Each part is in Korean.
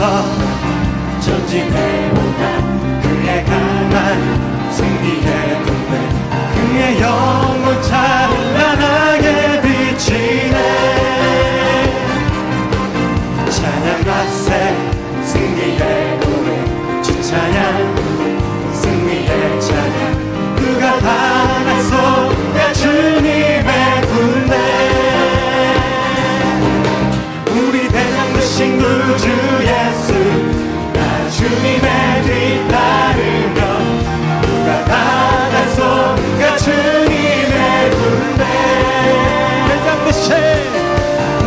앞서 전진해오다 그의 강한 승리의 군대 그의 영혼 찬란하게 비치네 찬양과 새 승리의 노래 주 찬양 승리의 찬양 누가 당하소가 주님의 군대 우리 대장 되신 구주 예수 나 주님의 뒤따르며 누가 당하소가 주님의 군대 대장 되신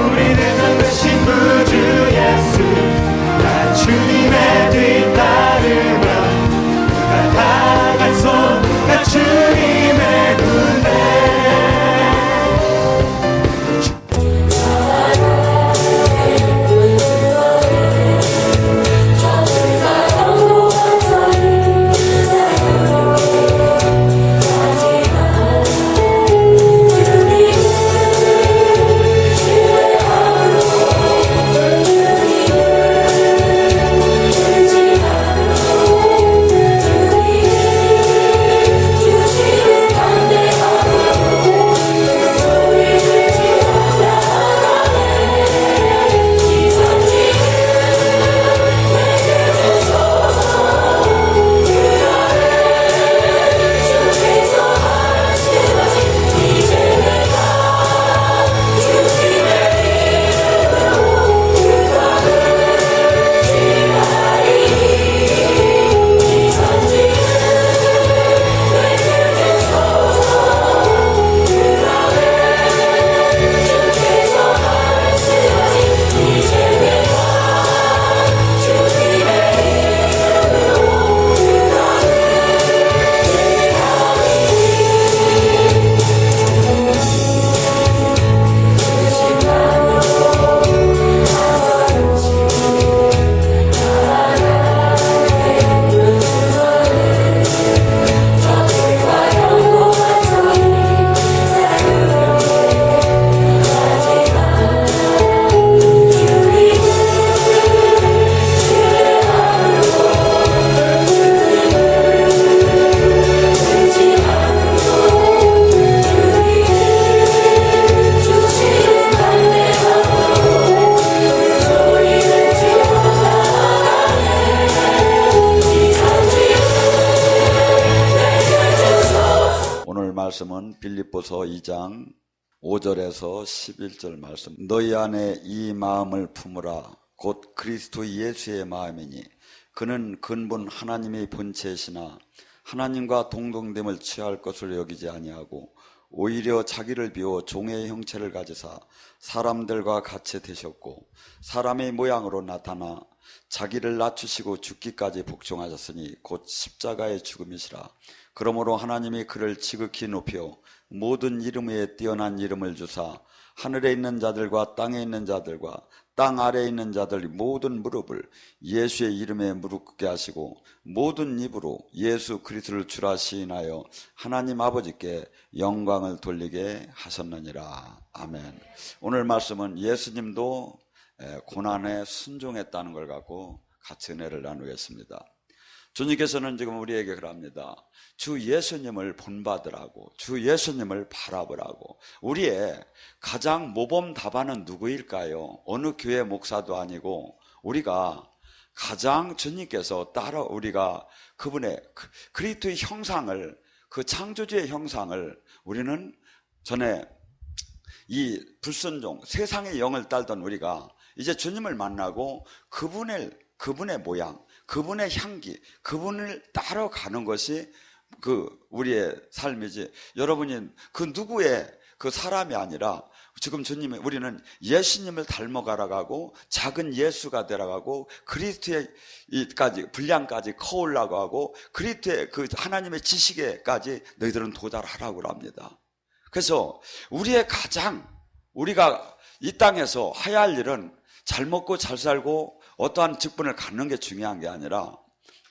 우리 대장 되신 구주 예수 나 주님의 뒤따르며 누가 당하소가 주님의 군대 말씀은 빌립보서 2장 5절에서 11절 말씀. 너희 안에 이 마음을 품으라. 곧 그리스도 예수의 마음이니 그는 근본 하나님의 본체시나 하나님과 동등됨을 취할 것을 여기지 아니하고 오히려 자기를 비워 종의 형체를 가지사 사람들과 같이 되셨고 사람의 모양으로 나타나 자기를 낮추시고 죽기까지 복종하셨으니 곧 십자가의 죽음이시라. 그러므로 하나님이 그를 지극히 높여 모든 이름 위에 뛰어난 이름을 주사 하늘에 있는 자들과 땅에 있는 자들과 땅 아래에 있는 자들 모든 무릎을 예수의 이름에 무릎 꿇게 하시고 모든 입으로 예수 그리스도를 주라 시인하여 하나님 아버지께 영광을 돌리게 하셨느니라. 아멘. 오늘 말씀은 예수님도 고난에 순종했다는 걸 갖고 같이 은혜를 나누겠습니다. 주님께서는 지금 우리에게 그럽니다. 주 예수님을 본받으라고, 주 예수님을 바라보라고. 우리의 가장 모범 답안은 누구일까요? 어느 교회 목사도 아니고 우리가 가장 주님께서 따라 우리가 그분의 그리스도의 형상을, 그 창조주의 형상을 우리는 전에 이 불순종, 세상의 영을 따르던 우리가 이제 주님을 만나고 그분의 모양, 그분의 향기, 그분을 따라가는 것이 우리의 삶이지. 여러분이 그 누구의 그 사람이 아니라 지금 주님이 우리는 예수님을 닮아가라고 작은 예수가 되라고 그리스도의 분량까지 커올라고 하고 그리스도의 그 하나님의 지식에까지 너희들은 도달하라고 합니다. 그래서 우리가 이 땅에서 해야 할 일은 잘 먹고 잘 살고 어떠한 직분을 갖는 게 중요한 게 아니라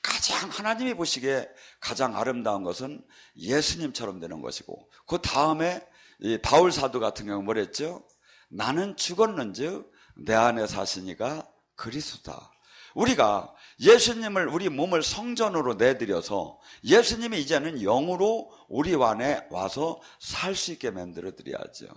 가장 하나님이 보시기에 가장 아름다운 것은 예수님처럼 되는 것이고, 그 다음에 이 바울 사도 같은 경우 뭐랬죠? 나는 죽었는즉 내 안에 사시니가 그리스도다. 우리가 예수님을 우리 몸을 성전으로 내드려서 예수님이 이제는 영으로 우리 안에 와서 살 수 있게 만들어 드려야죠.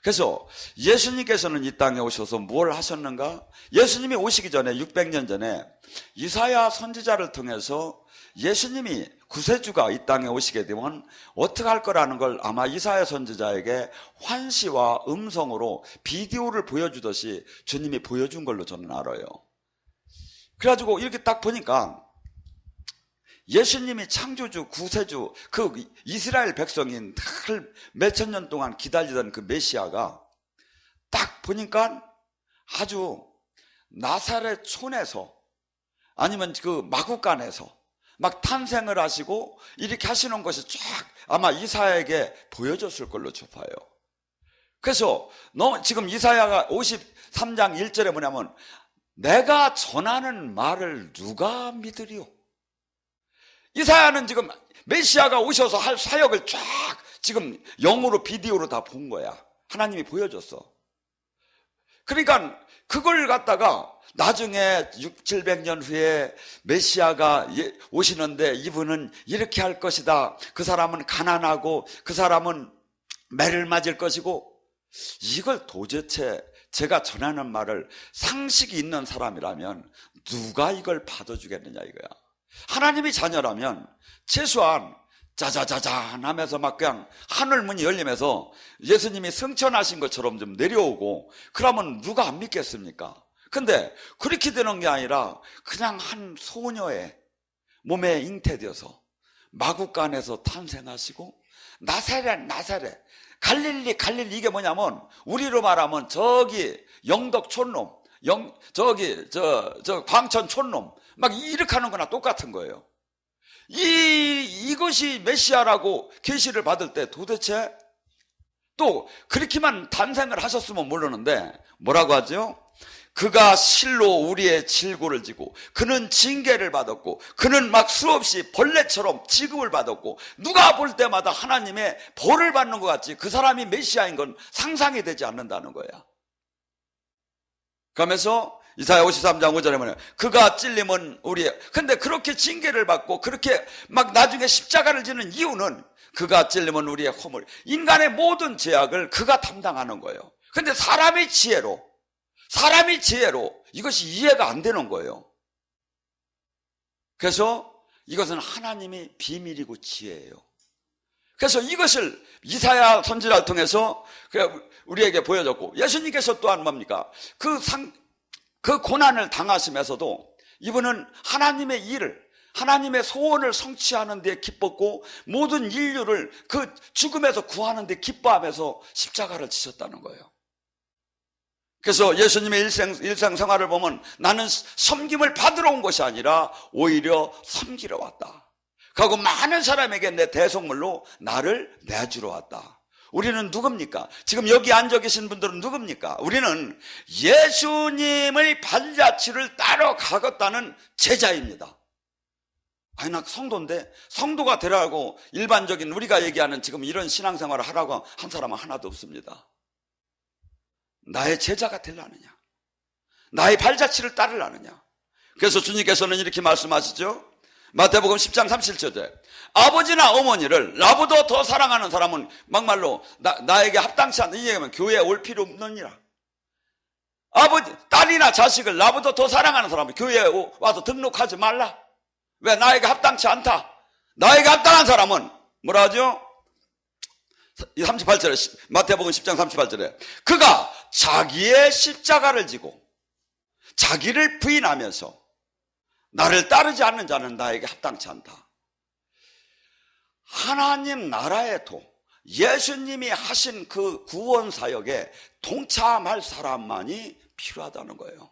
그래서 예수님께서는 이 땅에 오셔서 뭘 하셨는가? 예수님이 오시기 전에 600년 전에 이사야 선지자를 통해서 예수님이 구세주가 이 땅에 오시게 되면 어떻게 할 거라는 걸 아마 이사야 선지자에게 환시와 음성으로 비디오를 보여주듯이 주님이 보여준 걸로 저는 알아요. 그래가지고 이렇게 딱 보니까 예수님이 창조주, 구세주, 그 이스라엘 백성이 늘 몇천 년 동안 기다리던 그 메시아가 딱 보니까 아주 나사렛 촌에서 아니면 그 마구간에서 막 탄생을 하시고 이렇게 하시는 것이 쫙 아마 이사야에게 보여줬을 걸로 좁아요. 그래서 지금 이사야가 53장 1절에 뭐냐면 내가 전하는 말을 누가 믿으리요? 이사야는 지금 메시아가 오셔서 할 사역을 쫙 지금 영으로 비디오로 다 본 거야. 하나님이 보여줬어. 그러니까 그걸 갖다가 나중에 700년 후에 메시아가 오시는데 이분은 이렇게 할 것이다. 그 사람은 가난하고 그 사람은 매를 맞을 것이고, 이걸 도대체 제가 전하는 말을 상식이 있는 사람이라면 누가 이걸 받아주겠느냐 이거야. 하나님이 자녀라면 최소한 짜자자잔 하면서 막 그냥 하늘문이 열리면서 예수님이 승천하신 것처럼 좀 내려오고 그러면 누가 안 믿겠습니까? 근데 그렇게 되는 게 아니라 그냥 한 소녀의 몸에 잉태되어서 마구간에서 탄생하시고 나사렛 갈릴리 이게 뭐냐면 우리로 말하면 저기 영덕 촌놈 저 광천 촌놈 막 이렇게 하는 거나 똑같은 거예요. 이것이 메시아라고 계시를 받을 때 도대체 또 그렇게만 탄생을 하셨으면 모르는데 뭐라고 하죠? 그가 실로 우리의 질고를 지고 그는 징계를 받았고 그는 막 수없이 벌레처럼 취급을 받았고 누가 볼 때마다 하나님의 벌을 받는 것 같지 그 사람이 메시아인 건 상상이 되지 않는다는 거야. 그러면서 이사야 53장 5절에 뭐냐, 그가 찔림은 우리의, 근데 그렇게 징계를 받고 그렇게 막 나중에 십자가를 지는 이유는 그가 찔림은 우리의 허물, 인간의 모든 죄악을 그가 담당하는 거예요. 근데 사람의 지혜로 이것이 이해가 안 되는 거예요. 그래서 이것은 하나님의 비밀이고 지혜예요. 그래서 이것을 이사야 선지자를 통해서 우리에게 보여줬고, 예수님께서 또한 뭡니까? 그 고난을 당하시면서도 이분은 하나님의 일을, 하나님의 소원을 성취하는 데 기뻤고 모든 인류를 그 죽음에서 구하는 데 기뻐하면서 십자가를 지셨다는 거예요. 그래서 예수님의 일생생활을 보면 나는 섬김을 받으러 온 것이 아니라 오히려 섬기러 왔다. 그리고 많은 사람에게 내 대속물로 나를 내주러 왔다. 우리는 누굽니까? 지금 여기 앉아 계신 분들은 누굽니까? 우리는 예수님의 발자취를 따라가겠다는 제자입니다. 아니 나 성도인데 성도가 되라고 일반적인 우리가 얘기하는 지금 이런 신앙생활을 하라고 한 사람은 하나도 없습니다. 나의 제자가 되려느냐, 나의 발자취를 따르려느냐. 그래서 주님께서는 이렇게 말씀하시죠. 마태복음 10장 37절에 아버지나 어머니를 나보다 더 사랑하는 사람은 막말로 나에게 합당치 않다. 이 얘기하면 교회에 올 필요 없느니라. 아버지, 딸이나 자식을 나보다 더 사랑하는 사람은 교회에 와서 등록하지 말라. 왜? 나에게 합당치 않다. 나에게 합당한 사람은 뭐라 하죠? 38절에 마태복음 10장 38절에 그가 자기의 십자가를 지고 자기를 부인하면서 나를 따르지 않는 자는 나에게 합당치 않다. 하나님 나라에도 예수님이 하신 그 구원 사역에 동참할 사람만이 필요하다는 거예요.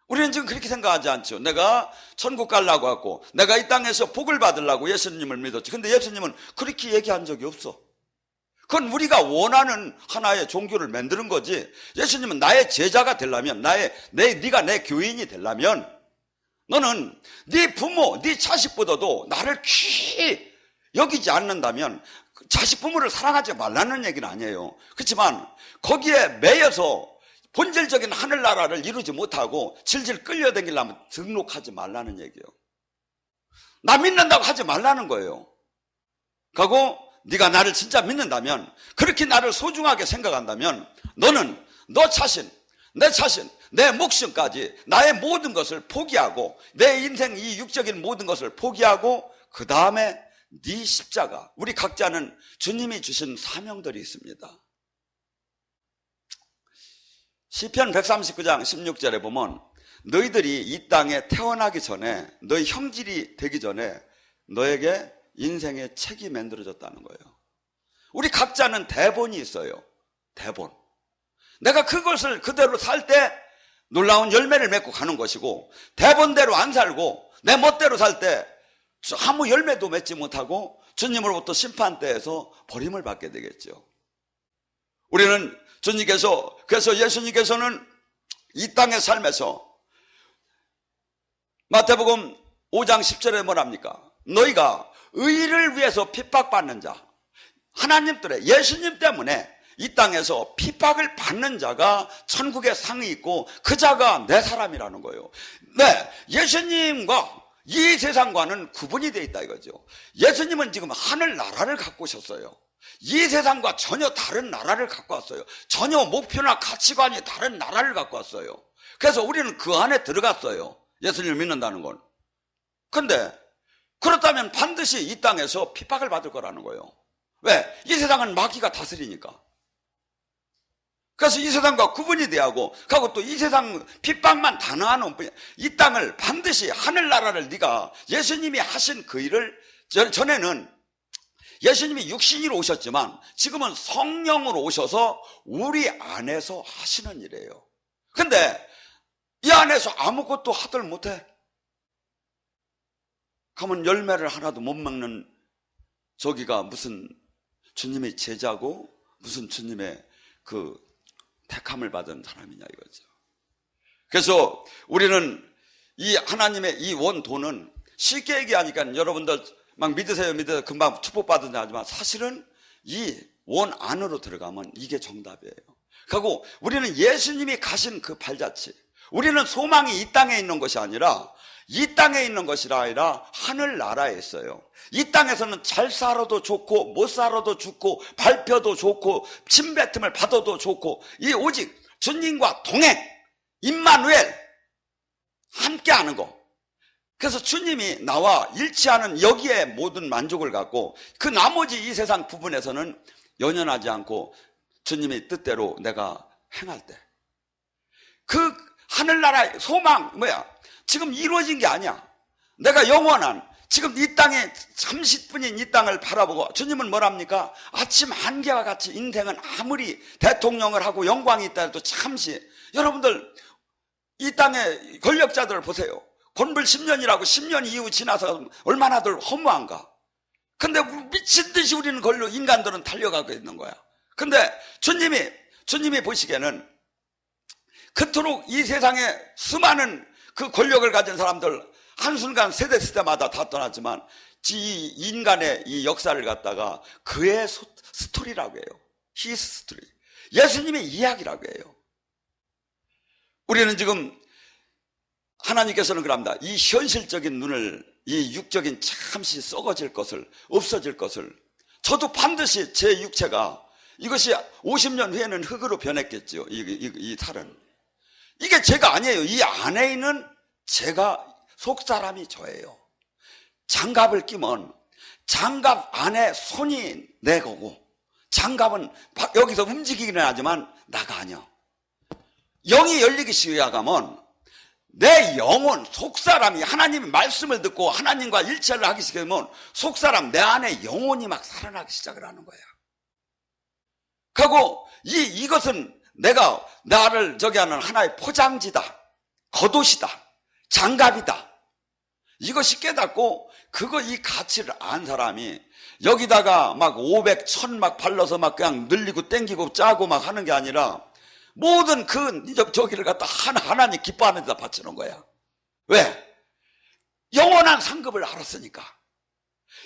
우리는 지금 그렇게 생각하지 않죠. 내가 천국 가려고 하고 내가 이 땅에서 복을 받으려고 예수님을 믿었지. 근데 예수님은 그렇게 얘기한 적이 없어. 그건 우리가 원하는 하나의 종교를 만드는 거지. 예수님은 나의 제자가 되려면 네가 내 교인이 되려면 너는 네 부모, 네 자식보다도 나를 귀히 여기지 않는다면 자식 부모를 사랑하지 말라는 얘기는 아니에요. 그렇지만 거기에 매여서 본질적인 하늘나라를 이루지 못하고 질질 끌려다니려면 등록하지 말라는 얘기예요. 나 믿는다고 하지 말라는 거예요. 그리고 네가 나를 진짜 믿는다면, 그렇게 나를 소중하게 생각한다면 너는 너 자신, 내 자신, 내 목숨까지, 나의 모든 것을 포기하고, 내 인생 이 육적인 모든 것을 포기하고, 그 다음에 네 십자가, 우리 각자는 주님이 주신 사명들이 있습니다. 시편 139장 16절에 보면 너희들이 이 땅에 태어나기 전에, 너희 형질이 되기 전에 너에게 인생의 책이 만들어졌다는 거예요. 우리 각자는 대본이 있어요. 대본. 내가 그것을 그대로 살 때 놀라운 열매를 맺고 가는 것이고, 대본대로 안 살고 내 멋대로 살 때 아무 열매도 맺지 못하고 주님으로부터 심판대에서 버림을 받게 되겠죠. 우리는 주님께서, 그래서 예수님께서는 이 땅의 삶에서 마태복음 5장 10절에 뭐랍니까? 너희가 의를 위해서 핍박받는 자, 하나님들의, 예수님 때문에 이 땅에서 핍박을 받는 자가 천국에 상이 있고 그 자가 내 사람이라는 거예요. 네, 예수님과 이 세상과는 구분이 되어 있다 이거죠. 예수님은 지금 하늘나라를 갖고 오셨어요. 이 세상과 전혀 다른 나라를 갖고 왔어요. 전혀 목표나 가치관이 다른 나라를 갖고 왔어요. 그래서 우리는 그 안에 들어갔어요. 예수님을 믿는다는 건. 근데 그렇다면 반드시 이 땅에서 핍박을 받을 거라는 거예요. 왜? 이 세상은 마귀가 다스리니까. 그래서 이 세상과 구분이 돼야 하고, 그리고 또 이 세상 핍박만 당하는 뿐이야. 이 땅을 반드시 하늘나라를 네가 예수님이 하신 그 일을, 전에는 예수님이 육신으로 오셨지만 지금은 성령으로 오셔서 우리 안에서 하시는 일이에요. 근데 이 안에서 아무것도 하들 못해. 가면 열매를 하나도 못 먹는 저기가 무슨 주님의 제자고 무슨 주님의 그 택함을 받은 사람이냐 이거죠. 그래서 우리는 이 하나님의 이 원도는 쉽게 얘기하니까 여러분들 막 믿으세요 금방 축복받으냐 하지만 사실은 이 원 안으로 들어가면 이게 정답이에요. 그리고 우리는 예수님이 가신 그 발자취, 우리는 소망이 이 땅에 있는 것이 아니라 이 땅에 있는 것이 아니라 하늘나라에 있어요. 이 땅에서는 잘 살아도 좋고 못 살아도 좋고 발표도 좋고 침뱉음을 받아도 좋고, 이 오직 주님과 동행, 임마누엘 함께하는 거. 그래서 주님이 나와 일치하는 여기에 모든 만족을 갖고, 그 나머지 이 세상 부분에서는 연연하지 않고 주님의 뜻대로 내가 행할 때, 그 하늘나라의 소망 뭐야? 지금 이루어진 게 아니야. 내가 영원한, 지금 이 땅에 30분인 이 땅을 바라보고, 주님은 뭐랍니까? 아침 한개와 같이 인생은 아무리 대통령을 하고 영광이 있다 해도 잠시, 여러분들 이 땅의 권력자들을 보세요. 권불 10년이라고 10년 이후 지나서 얼마나들 허무한가. 근데 미친 듯이 우리는 인간들은 달려가고 있는 거야. 근데 주님이 보시기에는 그토록 이 세상에 수많은 그 권력을 가진 사람들 한순간 세대마다 다 떠났지만 이 인간의 이 역사를 갖다가 그의 스토리라고 해요. His story. 예수님의 이야기라고 해요. 우리는 지금 하나님께서는 그럽니다. 이 현실적인 눈을, 이 육적인 잠시 썩어질 것을, 없어질 것을, 저도 반드시 제 육체가 이것이 50년 후에는 흙으로 변했겠죠. 이 살은. 이게 제가 아니에요. 이 안에 있는 제가, 속사람이 저예요. 장갑을 끼면 장갑 안에 손이 내 거고, 장갑은 여기서 움직이기는 하지만 나가 아니야. 영이 열리기 시작하면 내 영혼, 속사람이 하나님의 말씀을 듣고 하나님과 일체를 하기 시작하면 속사람, 내 안에 영혼이 막 살아나기 시작을 하는 거야. 그리고 이것은 내가 나를 저기 하는 하나의 포장지다, 겉옷이다, 장갑이다. 이것이 깨닫고 이 가치를 안 사람이 여기다가 막 500, 1000 막 발라서 막 그냥 늘리고 땡기고 짜고 막 하는 게 아니라 모든 저기를 갖다 하나님 기뻐하는 데다 바치는 거야. 왜? 영원한 상급을 알았으니까.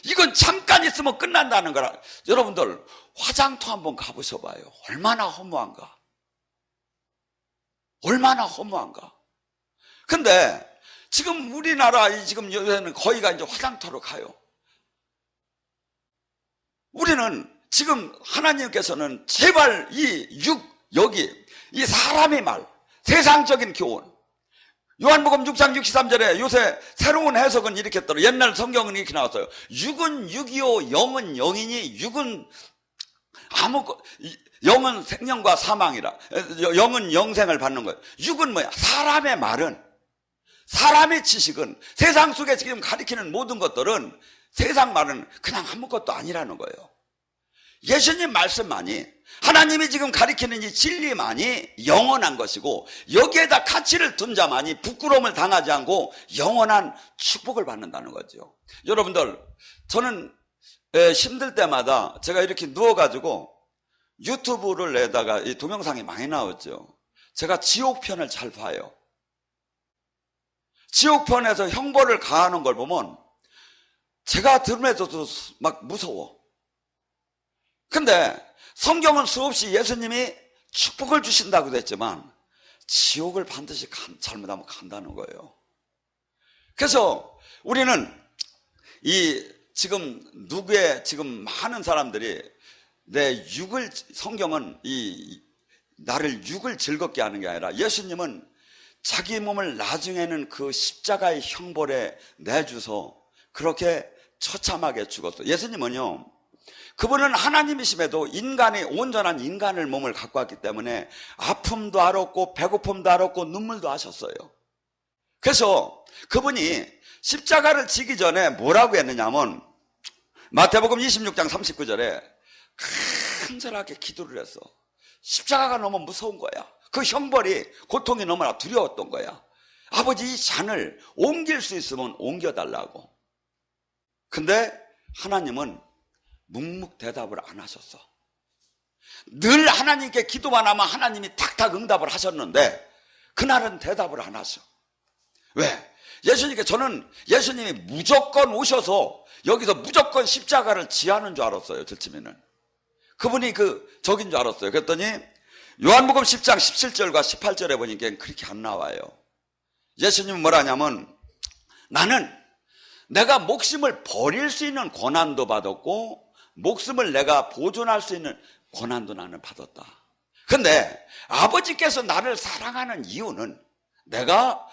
이건 잠깐 있으면 끝난다는 거라. 여러분들 화장터 한번 가보셔봐요. 얼마나 허무한가. 얼마나 허무한가. 근데 지금 우리나라 지금 요새는 거의가 이제 화장터로 가요. 우리는 지금 하나님께서는 제발 여기 이 사람의 말, 세상적인 교훈, 요한복음 6장 63절에 요새 새로운 해석은 이렇게 떠요. 옛날 성경은 이렇게 나왔어요. 육은 육이요 영은 영이니 육은 영은 생명과 사망이라. 영은 영생을 받는 거예요. 육은 뭐야? 사람의 말은, 사람의 지식은, 세상 속에 지금 가리키는 모든 것들은, 세상 말은 그냥 아무것도 아니라는 거예요. 예수님 말씀만이, 하나님이 지금 가리키는 이 진리만이 영원한 것이고, 여기에다 가치를 둔 자만이 부끄러움을 당하지 않고 영원한 축복을 받는다는 거죠. 여러분들, 저는 힘들 때마다 제가 이렇게 누워가지고 유튜브를 내다가 이 동영상이 많이 나오죠. 제가 지옥편을 잘 봐요. 지옥편에서 형벌을 가하는 걸 보면 제가 들으면서도 막 무서워. 근데 성경은 수없이 예수님이 축복을 주신다고 했지만 지옥을 반드시 잘못하면 간다는 거예요. 그래서 우리는 지금 많은 사람들이 성경은 나를 육을 즐겁게 하는 게 아니라, 예수님은 자기 몸을 나중에는 그 십자가의 형벌에 내주서 그렇게 처참하게 죽었어요. 예수님은요, 그분은 하나님이심에도 온전한 인간을 몸을 갖고 왔기 때문에 아픔도 알았고 배고픔도 알았고 눈물도 하셨어요. 그래서 그분이 십자가를 지기 전에 뭐라고 했느냐면, 마태복음 26장 39절에 간절하게 기도를 했어. 십자가가 너무 무서운 거야. 그 형벌이, 고통이 너무나 두려웠던 거야. 아버지, 이 잔을 옮길 수 있으면 옮겨달라고. 근데 하나님은 묵묵 대답을 안 하셨어. 늘 하나님께 기도만 하면 하나님이 탁탁 응답을 하셨는데 그날은 대답을 안 하셔. 왜? 저는 예수님이 무조건 오셔서 여기서 무조건 십자가를 지하는 줄 알았어요. 들치면은 그분이 적인 줄 알았어요. 그랬더니 요한복음 10장 17절과 18절에 보니까 그렇게 안 나와요. 예수님은 뭐라냐면, 나는 내가 목숨을 버릴 수 있는 권한도 받았고 목숨을 내가 보존할 수 있는 권한도 나는 받았다. 근데 아버지께서 나를 사랑하는 이유는 내가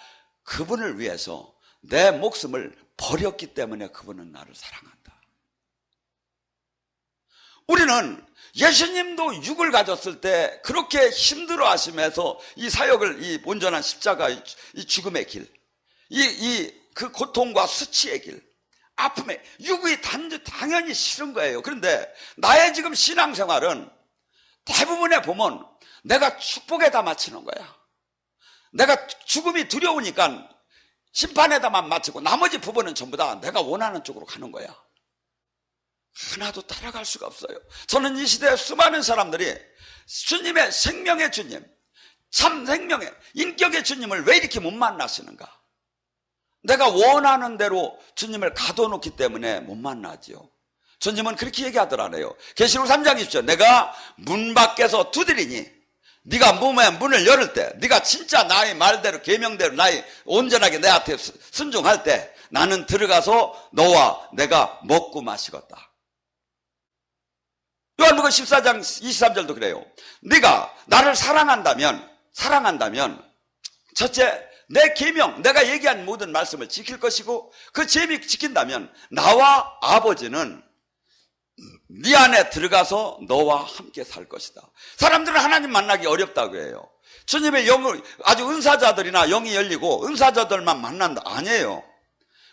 그분을 위해서 내 목숨을 버렸기 때문에 그분은 나를 사랑한다. 우리는 예수님도 육을 가졌을 때 그렇게 힘들어 하시면서 이 사역을, 이 온전한 십자가, 이 죽음의 길, 그 고통과 수치의 길, 아픔에, 육이 당연히 싫은 거예요. 그런데 나의 지금 신앙생활은 대부분에 보면 내가 축복에다 맞추는 거야. 내가 죽음이 두려우니까 심판에다만 맞추고 나머지 부분은 전부 다 내가 원하는 쪽으로 가는 거야. 하나도 따라갈 수가 없어요. 저는 이 시대에 수많은 사람들이 주님의 생명의 주님, 참 생명의 인격의 주님을 왜 이렇게 못 만나시는가? 내가 원하는 대로 주님을 가둬놓기 때문에 못 만나지요. 주님은 그렇게 얘기하더라네요. 계시록 3장 20절, 내가 문 밖에서 두드리니 네가 문을 열을 때, 네가 진짜 나의 말대로 계명대로 나의 온전하게 내한테 순종할 때 나는 들어가서 너와 내가 먹고 마시겠다. 요한복음 14장 23절도 그래요. 네가 나를 사랑한다면 첫째, 내 계명, 내가 얘기한 모든 말씀을 지킬 것이고 그 계명 지킨다면 나와 아버지는 네 안에 들어가서 너와 함께 살 것이다. 사람들은 하나님 만나기 어렵다고 해요. 주님의 영을, 아주 은사자들이나 영이 열리고 은사자들만 만난다. 아니에요.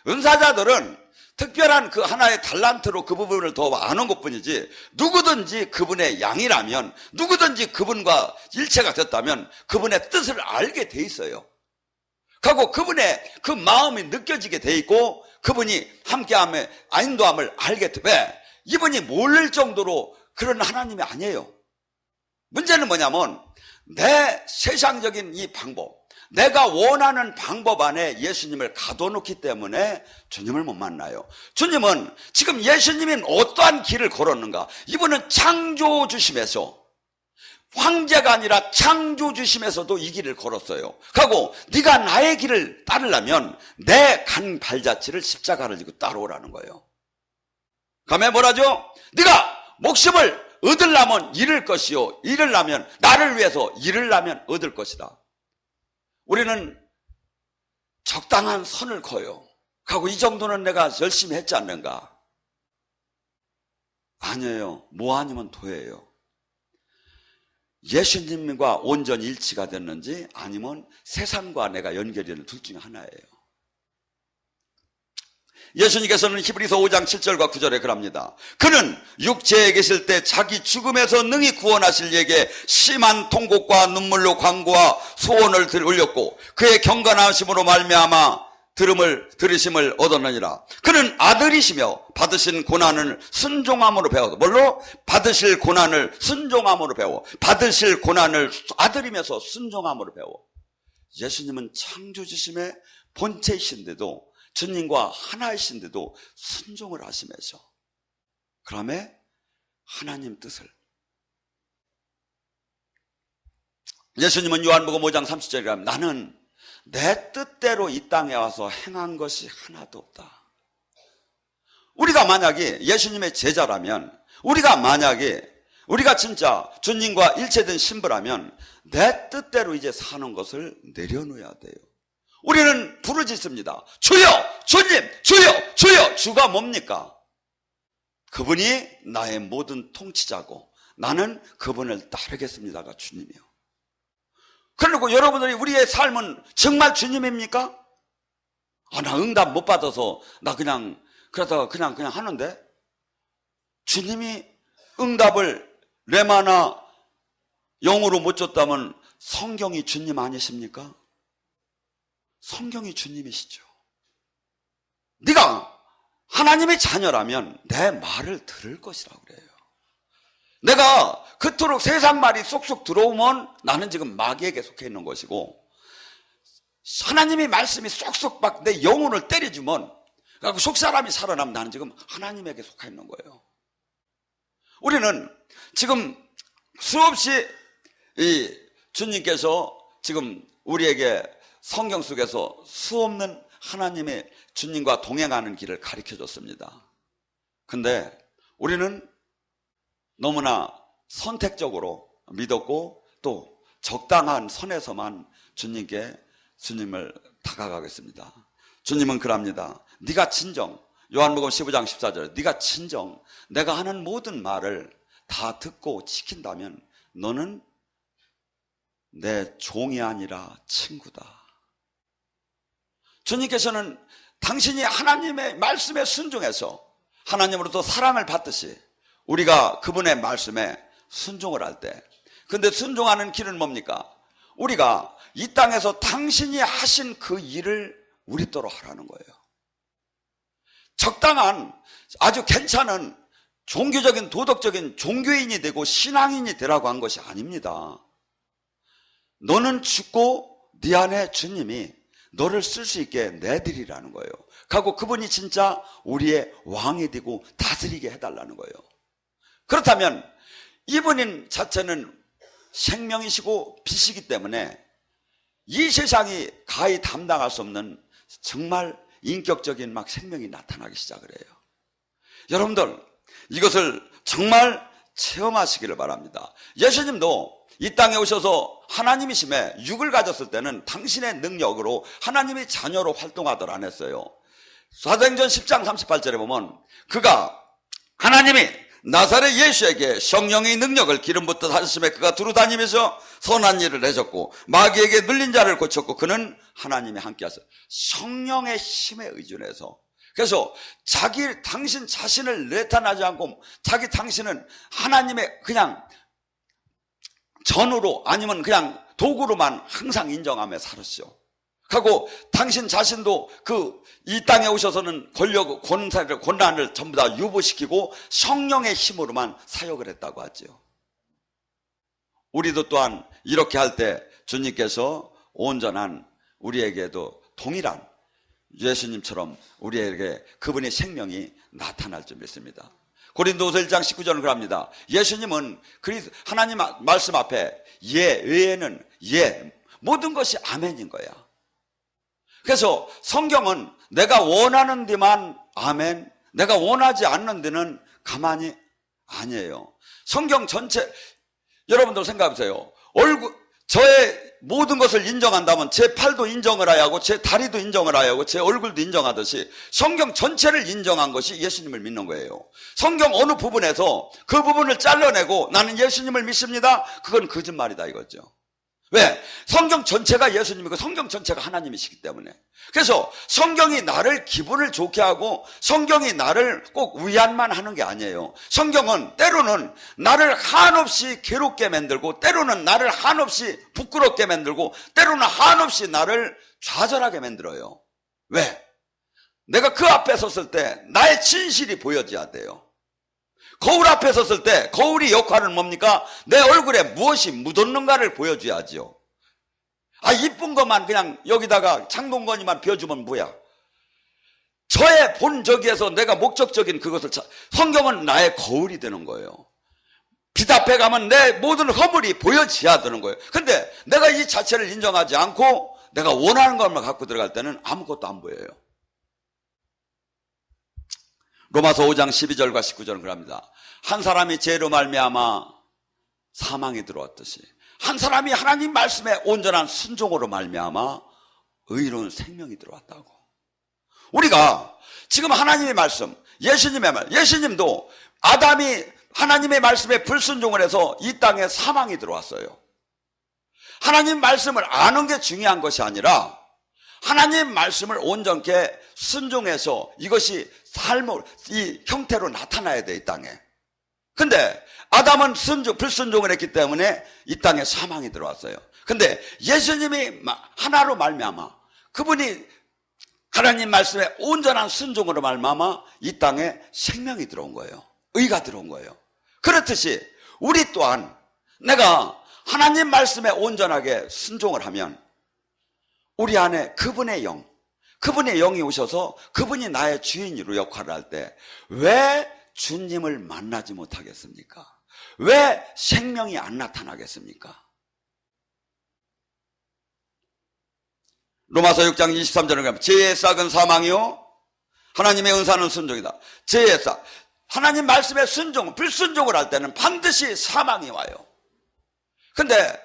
은사자들은 특별한 그 하나의 달란트로 그 부분을 더 아는 것뿐이지, 누구든지 그분의 양이라면, 누구든지 그분과 일체가 됐다면 그분의 뜻을 알게 돼 있어요. 그리고 그분의 그 마음이 느껴지게 돼 있고 그분이 함께함의 인도함을 알게 돼. 왜? 이분이 모를 정도로 그런 하나님이 아니에요. 문제는 뭐냐면 내 세상적인 이 방법, 내가 원하는 방법 안에 예수님을 가둬놓기 때문에 주님을 못 만나요. 주님은 지금 예수님이 어떠한 길을 걸었는가? 이분은 창조주심에서 황제가 아니라 창조주심에서도 이 길을 걸었어요. 하고 네가 나의 길을 따르려면 내 간 발자취를 십자가를 지고 따라오라는 거예요. 그다음에 뭐라죠? 네가 목숨을 얻으려면 잃을 것이요, 잃으려면 나를 위해서 잃으려면 얻을 것이다. 우리는 적당한 선을 그어요. 하고 이 정도는 내가 열심히 했지 않는가? 아니에요. 뭐 아니면 도예요. 예수님과 온전히 일치가 됐는지 아니면 세상과 내가 연결이 되는 둘 중에 하나예요. 예수님께서는 히브리서 5장 7절과 9절에 그럽니다. 그는 육체에 계실 때 자기 죽음에서 능히 구원하실 이에게 심한 통곡과 눈물로 간구와 소원을 올렸고 그의 경건하심으로 말미암아 들으심을 얻었느니라. 그는 아들이시며 받으신 고난을 순종함으로 배워. 뭘로? 받으실 고난을 순종함으로 배워. 받으실 고난을 아들이면서 순종함으로 배워. 예수님은 창조주심의 본체이신데도, 주님과 하나이신데도 순종을 하시면서, 그다음에 하나님 뜻을. 예수님은 요한복음 5장 30절에 가면 나는 내 뜻대로 이 땅에 와서 행한 것이 하나도 없다. 우리가 만약에 예수님의 제자라면, 우리가 진짜 주님과 일체된 신부라면 내 뜻대로 이제 사는 것을 내려놓아야 돼요. 우리는 부르짖습니다. 주여, 주님, 주여, 주여. 주가 뭡니까? 그분이 나의 모든 통치자고 나는 그분을 따르겠습니다가 주님이요. 그리고 여러분들이 우리의 삶은 정말 주님입니까? 나 응답 못 받아서 나 그러다가 그냥 하는데, 주님이 응답을 레마나 영으로 못 줬다면 성경이 주님 아니십니까? 성경이 주님이시죠. 네가 하나님의 자녀라면 내 말을 들을 것이라고 그래요. 내가 그토록 세상 말이 쏙쏙 들어오면 나는 지금 마귀에게 속해 있는 것이고, 하나님의 말씀이 쏙쏙 막 내 영혼을 때려주면, 속 사람이 살아나면 나는 지금 하나님에게 속해 있는 거예요. 우리는 지금 수없이 이 주님께서 지금 우리에게 성경 속에서 수없는 하나님의 주님과 동행하는 길을 가르쳐 줬습니다. 근데 우리는 너무나 선택적으로 믿었고 또 적당한 선에서만 주님을 다가가겠습니다. 주님은 그럽니다. 네가 진정, 요한복음 15장 14절, 네가 진정 내가 하는 모든 말을 다 듣고 지킨다면 너는 내 종이 아니라 친구다. 주님께서는 당신이 하나님의 말씀에 순종해서 하나님으로부터 사랑을 받듯이 우리가 그분의 말씀에 순종을 할 때, 근데 순종하는 길은 뭡니까? 우리가 이 땅에서 당신이 하신 그 일을 우리더러 하라는 거예요. 적당한 아주 괜찮은 종교적인 도덕적인 종교인이 되고 신앙인이 되라고 한 것이 아닙니다. 너는 죽고 네 안에 주님이 너를 쓸 수 있게 내드리라는 거예요. 그리고 그분이 진짜 우리의 왕이 되고 다스리게 해달라는 거예요. 그렇다면 이분인 자체는 생명이시고 빛이기 때문에 이 세상이 가히 담당할 수 없는 정말 인격적인 막 생명이 나타나기 시작을 해요. 여러분들 이것을 정말 체험하시기를 바랍니다. 예수님도 이 땅에 오셔서 하나님이심에 육을 가졌을 때는 당신의 능력으로 하나님의 자녀로 활동하들 안 했어요. 사도행전 10장 38절에 보면 그가 하나님이 나사렛 예수에게 성령의 능력을 기름 붓듯 하셨음에 그가 두루 다니면서 선한 일을 해줬고 마귀에게 눌린 자를 고쳤고 그는 하나님이 함께 하셨어요. 성령의 힘에 의존해서, 그래서 당신 자신을 나타나지 않고 당신은 하나님의 그냥 전우로 아니면 그냥 도구로만 항상 인정하며 살았죠. 하고 당신 자신도 이 땅에 오셔서는 권한을 전부 다 유보시키고 성령의 힘으로만 사역을 했다고 하죠. 우리도 또한 이렇게 할 때 주님께서 온전한 우리에게도 동일한 예수님처럼 우리에게 그분의 생명이 나타날 줄 믿습니다. 고린도후서 1장 19절은 그럽니다. 예수님은 하나님 말씀 앞에 예, 의에는 예, 모든 것이 아멘인 거야. 그래서 성경은 내가 원하는 데만 아멘, 내가 원하지 않는 데는 가만히 아니에요. 성경 전체, 여러분들 생각해보세요. 저의 모든 것을 인정한다면 제 팔도 인정을 해야 하고 제 다리도 인정을 해야 하고 제 얼굴도 인정하듯이 성경 전체를 인정한 것이 예수님을 믿는 거예요. 성경 어느 부분에서 그 부분을 잘라내고 나는 예수님을 믿습니다, 그건 거짓말이다 이거죠. 왜? 성경 전체가 예수님이고 성경 전체가 하나님이시기 때문에. 그래서 성경이 나를 기분을 좋게 하고 성경이 나를 꼭 위안만 하는 게 아니에요. 성경은 때로는 나를 한없이 괴롭게 만들고 때로는 나를 한없이 부끄럽게 만들고 때로는 한없이 나를 좌절하게 만들어요. 왜? 내가 그 앞에 섰을 때 나의 진실이 보여져야 돼요. 거울 앞에 섰을 때 거울이 역할은 뭡니까? 내 얼굴에 무엇이 묻었는가를 보여줘야죠. 이쁜 것만 그냥 여기다가 창동건이만 비워주면 뭐야? 저의 본저기에서 내가 목적적인 그것을 성경은 나의 거울이 되는 거예요. 빛 앞에 가면 내 모든 허물이 보여져야 되는 거예요. 근데 내가 이 자체를 인정하지 않고 내가 원하는 것만 갖고 들어갈 때는 아무것도 안 보여요. 로마서 5장 12절과 19절은 그럽니다. 한 사람이 죄로 말미암아 사망이 들어왔듯이 한 사람이 하나님 말씀에 온전한 순종으로 말미암아 의로운 생명이 들어왔다고. 우리가 지금 하나님의 말씀, 예수님의 말, 예수님도 아담이 하나님의 말씀에 불순종을 해서 이 땅에 사망이 들어왔어요. 하나님 말씀을 아는 게 중요한 것이 아니라 하나님 말씀을 온전케 순종해서 이것이 이 형태로 나타나야 돼, 이 땅에. 근데 아담은 불순종을 했기 때문에 이 땅에 사망이 들어왔어요. 근데 예수님이 하나로 말미암아 그분이 하나님 말씀에 온전한 순종으로 말미암아 이 땅에 생명이 들어온 거예요. 의가 들어온 거예요. 그렇듯이 우리 또한 내가 하나님 말씀에 온전하게 순종을 하면 우리 안에 그분의 영이 오셔서 그분이 나의 주인으로 역할을 할 때 왜 주님을 만나지 못하겠습니까? 왜 생명이 안 나타나겠습니까? 로마서 6장 23절에 가면 죄의 싹은 사망이요 하나님의 은사는 순종이다. 죄의 싹, 하나님 말씀에 불순종을 할 때는 반드시 사망이 와요. 근데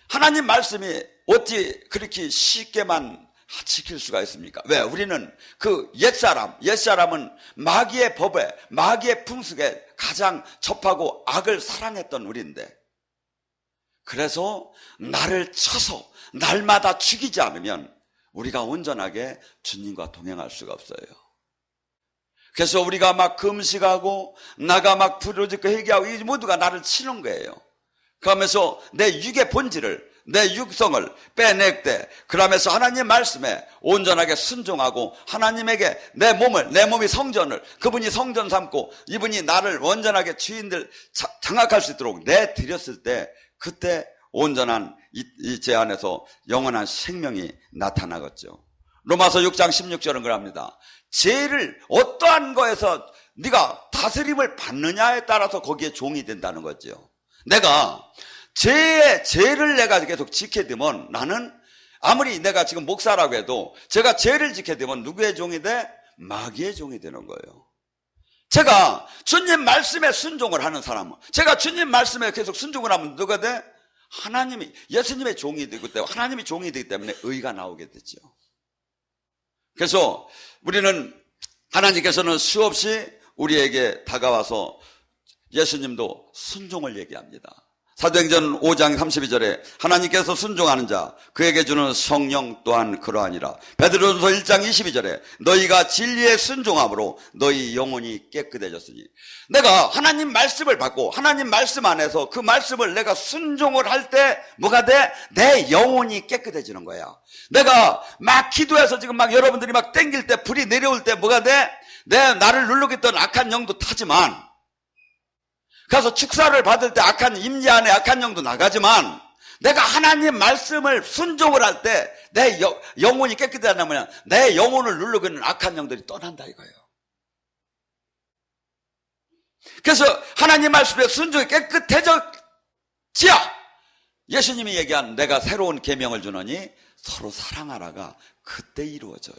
하나님 말씀이 어찌 그렇게 쉽게만 지킬 수가 있습니까? 왜? 우리는 그 옛사람은 마귀의 법에, 마귀의 풍습에 가장 접하고 악을 사랑했던 우리인데, 그래서 나를 쳐서 날마다 죽이지 않으면 우리가 온전하게 주님과 동행할 수가 없어요. 그래서 우리가 막 금식하고 나가 막 부르짖고 회개하고 이 모두가 나를 치는 거예요. 그러면서 내 육의 본질을, 내 육성을 빼낼 때, 그러면서 하나님 말씀에 온전하게 순종하고 하나님에게 내 몸이 성전을, 그분이 성전 삼고 이분이 나를 온전하게 주인들 장악할 수 있도록 내드렸을 때, 그때 온전한 제 안에서 영원한 생명이 나타나겠죠. 로마서 6장 16절은 그럽니다. 죄를 어떠한 거에서 네가 다스림을 받느냐에 따라서 거기에 종이 된다는 거죠. 내가 죄를 내가 계속 지게 되면 나는 아무리 내가 지금 목사라고 해도 제가 죄를 지게 되면 누구의 종이 돼? 마귀의 종이 되는 거예요. 제가 주님 말씀에 순종을 하는 사람은, 제가 주님 말씀에 계속 순종을 하면 누가 돼? 예수님의 종이 되기 때문에, 하나님이 종이 되기 때문에 의가 나오게 되죠. 그래서 우리는, 하나님께서는 수없이 우리에게 다가와서 예수님도 순종을 얘기합니다. 사도행전 5장 32절에 하나님께서 순종하는 자 그에게 주는 성령 또한 그러하니라. 베드로전서 1장 22절에 너희가 진리에 순종함으로 너희 영혼이 깨끗해졌으니, 내가 하나님 말씀을 받고 하나님 말씀 안에서 그 말씀을 내가 순종을 할 때 뭐가 돼? 내 영혼이 깨끗해지는 거야. 내가 막 기도해서 지금 막 여러분들이 막 땡길 때, 불이 내려올 때 뭐가 돼? 나를 누르고 있던 악한 영도 타지만, 가서 축사를 받을 때 임재 안에 악한 영도 나가지만, 내가 하나님 말씀을 순종을 할 때 내 영혼이 깨끗하다면 내 영혼을 누르고 있는 악한 영들이 떠난다 이거예요. 그래서 하나님 말씀에 순종이 깨끗해져 지어 예수님이 얘기한 내가 새로운 계명을 주노니 서로 사랑하라가 그때 이루어져요.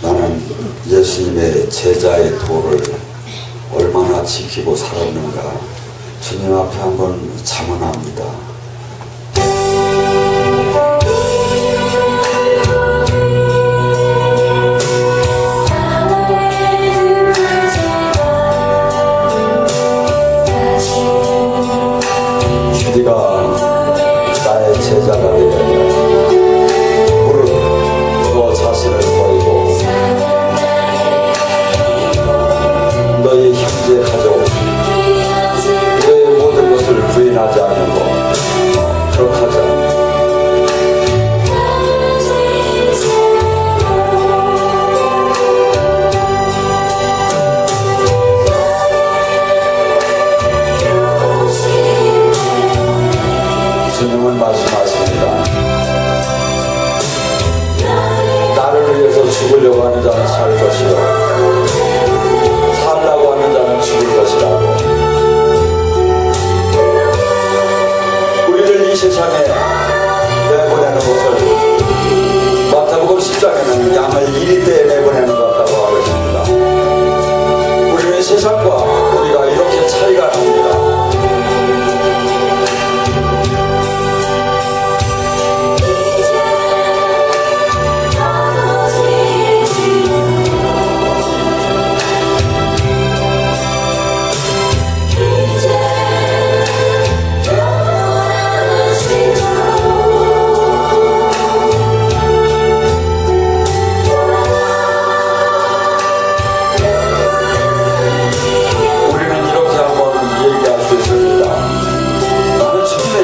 나는 예수님의 제자의 도를 얼마나 지키고 살았는가 주님 앞에 한번 자문합니다. 주디가 나의 제자가 되려면 무릎 너 자신을 버리고 너의 형제 가족 너의 모든 것을 부인하지 않고 그렇게 하자. 주님은 말씀하십니다. 나를 위해서 죽으려고 하는 자는 살 것이요 살라고 하는 자는 죽을 것이라고. 우리를 이 세상에 내보내는 것을 마태복음 10장에는 양을 1리대에 내보내는 것 같다고 하고 있습니다. 우리는 세상과 우리가 이렇게 차이가 납니다.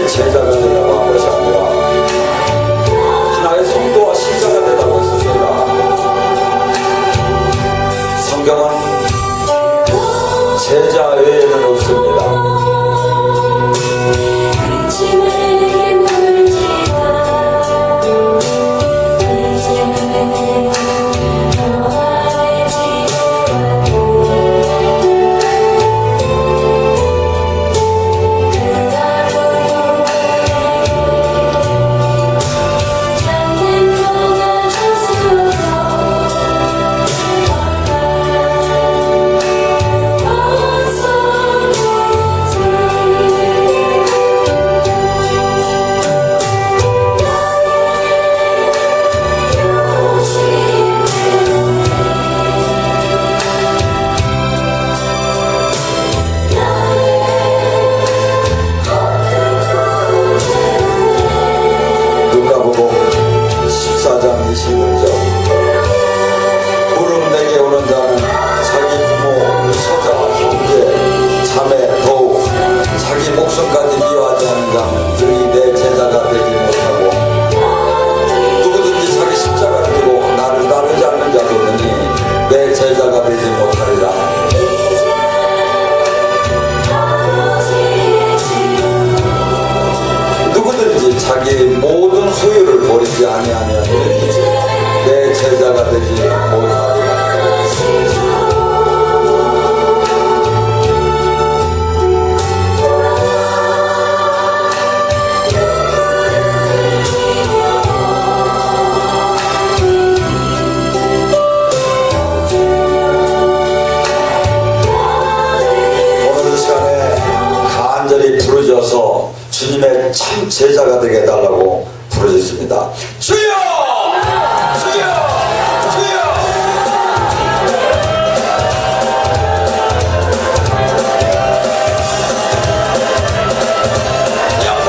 제자가 되라고 한 것이 아니라 신앙의 성도와 신자가 되라고 했습니다. 성경은 제자 외에는 없습니다. 무릎 내게 오는 자는 자기 부모, 서자, 형제, 자매, 더욱 자기 목숨까지 미워하지 않는 자는 능히 내 제자가 되지 못하고 누구든지 자기 십자가를 지고 나를 따르지 않는 자도 능히 내 제자가 되지 못하리라. 누구든지 자기 모든 소유를 버리지 아니하면 내 제자가 되지 못하리라. 오늘 시간에 간절히 부르셔서 주님의 참 제자가 되게 해달라고 부르셨습니다. 주여! 주여! 영광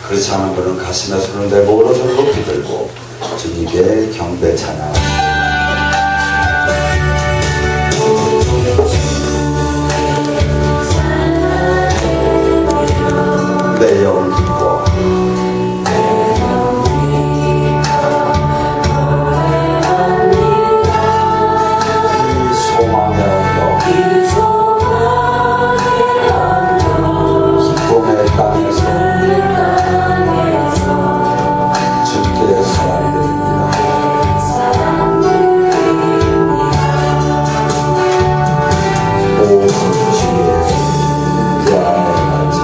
그렇지 않은 분은 가슴에 손을 대고 오른손을 높이 들고 주님께 경배 찬양. 내 영혼 기뻐 이 소망의 언덕 기쁨의 땅에서 주께 사랑드립니다. 오 주의 그 안에 갇혀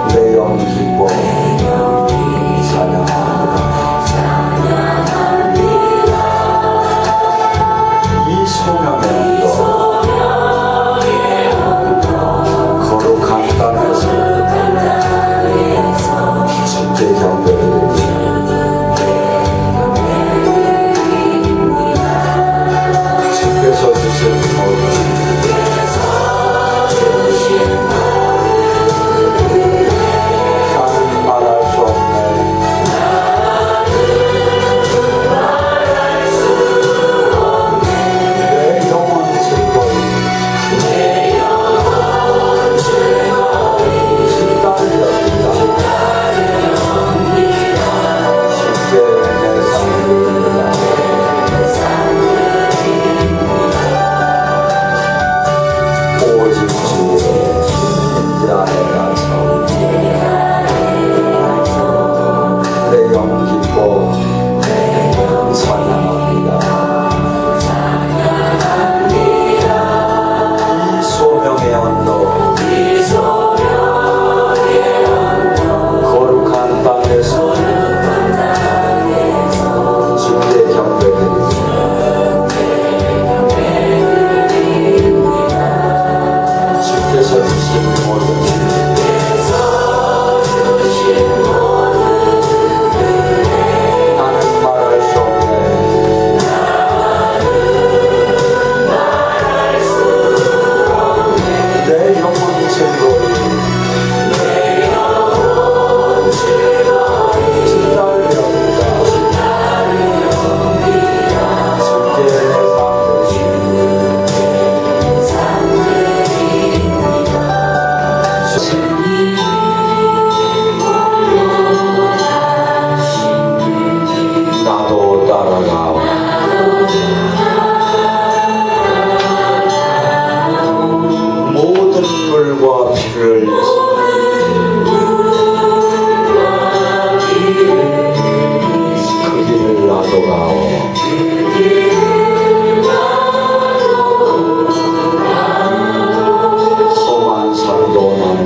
내 영혼 기뻐 찬양합니다. 이 소명의 언덕 거룩한 땅에서 주께 경배드립니다. 주께서 주신 모든 나는 말할 수 없네. 내 영혼 즐거이 주께 내 삶을 오직 주의 안에 갇혀 내 영혼 기뻐 찬양합니다. 이 소명의 언덕 거룩한 땅에서 주께 경배드립니다. 주께서 주신 모든 나는 말할 수 없네. 내 영혼 즐거이 주를 배웁니다. 주께 내 삶을 나도 따라가오. 모든 물과 피를 그 길을 나도 가오. 험한 산도 나는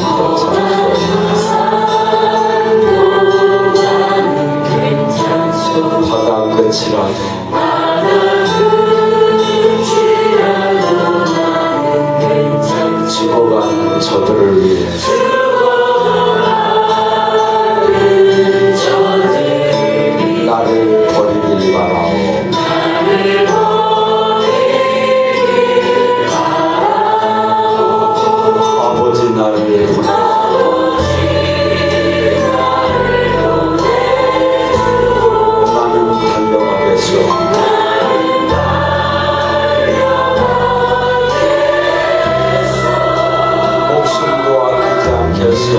괜찮소. 바다 끝이라도 죽어가는 저들을 위해 나를 버리길 바라오. 아버지 나를 나는 달려가겠소. 목숨도 아끼지 않겠소.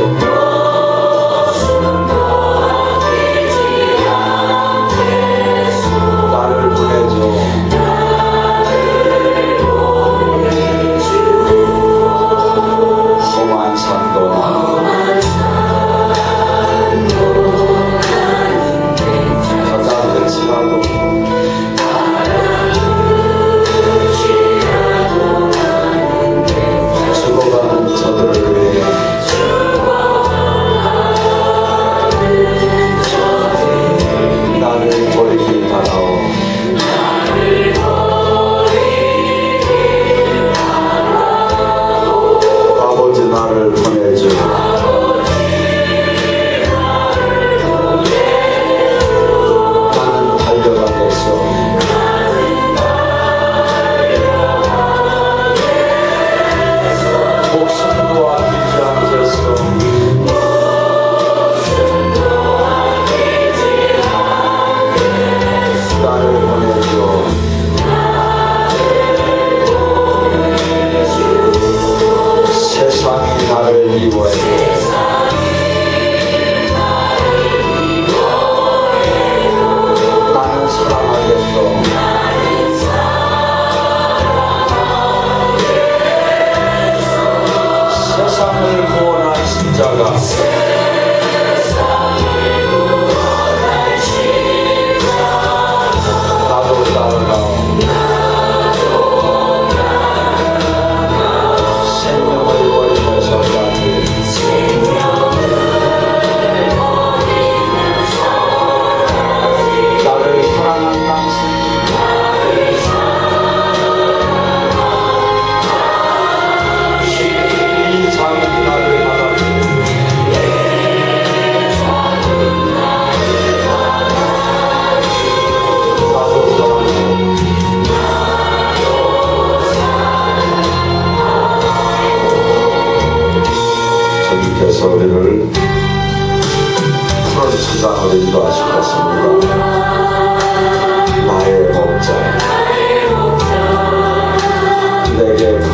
나를 보내줘. 험한 산도 바다 끝이라도 죽어가는 저들을 위해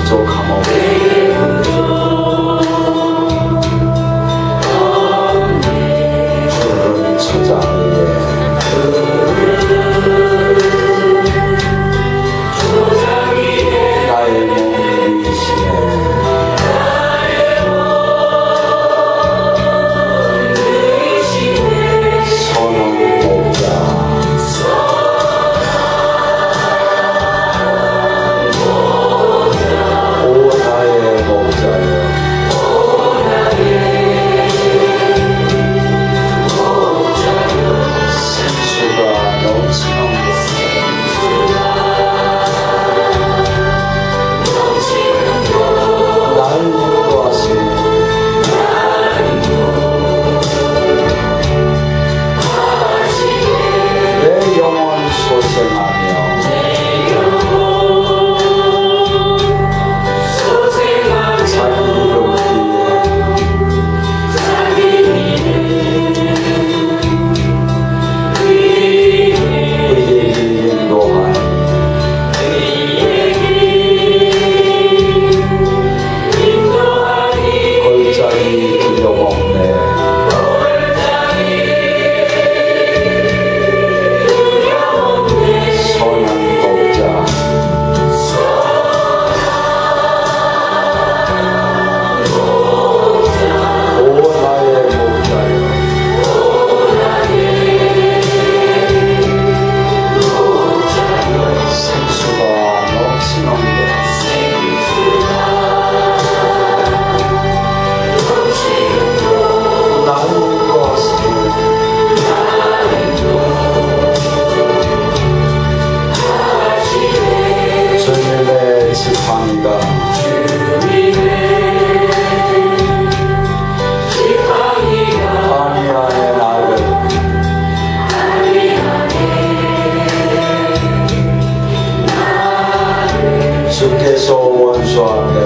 부족함 없고 푸른 초장 위에 나의 몸 위시네 선한 목자 오 나의 목자여 생수가 넘치는 곳 나를 인도하시네 내 영혼 소생하며 자기 이름 뒤에 그의 길 인도하니 골짜기 두려움없네 선한 목자 오 나의 목자여 생수가 넘치는 곳 나를 인도하시네 주님의 지팡이가 아니하네 나를 주께서 원수 앞에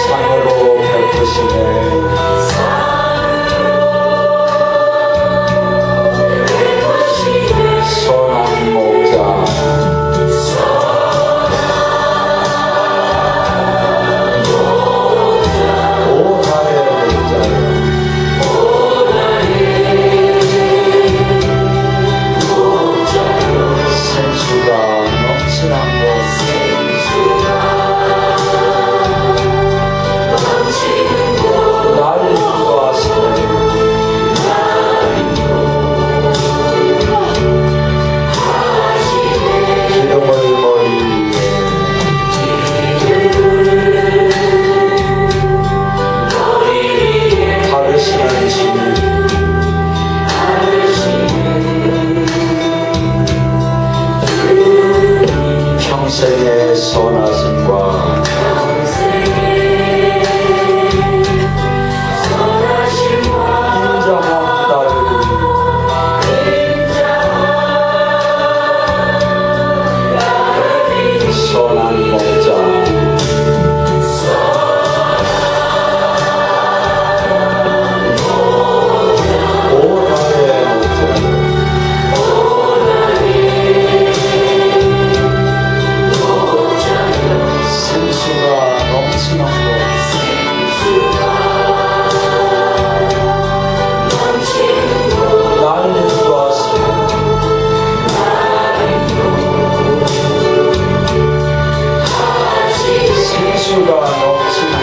상으로 베푸시네 선한 목자 오 나의 목자여 생수가 넘치는 곳 나를 인도하시네 기름을 머리 위에 바르시는 주님 평생의 선하심과 인자함 따르리 선한 목자 오 나의 목자 생수가 넘치는 곳 나를 인도하시네 생수가 넘치는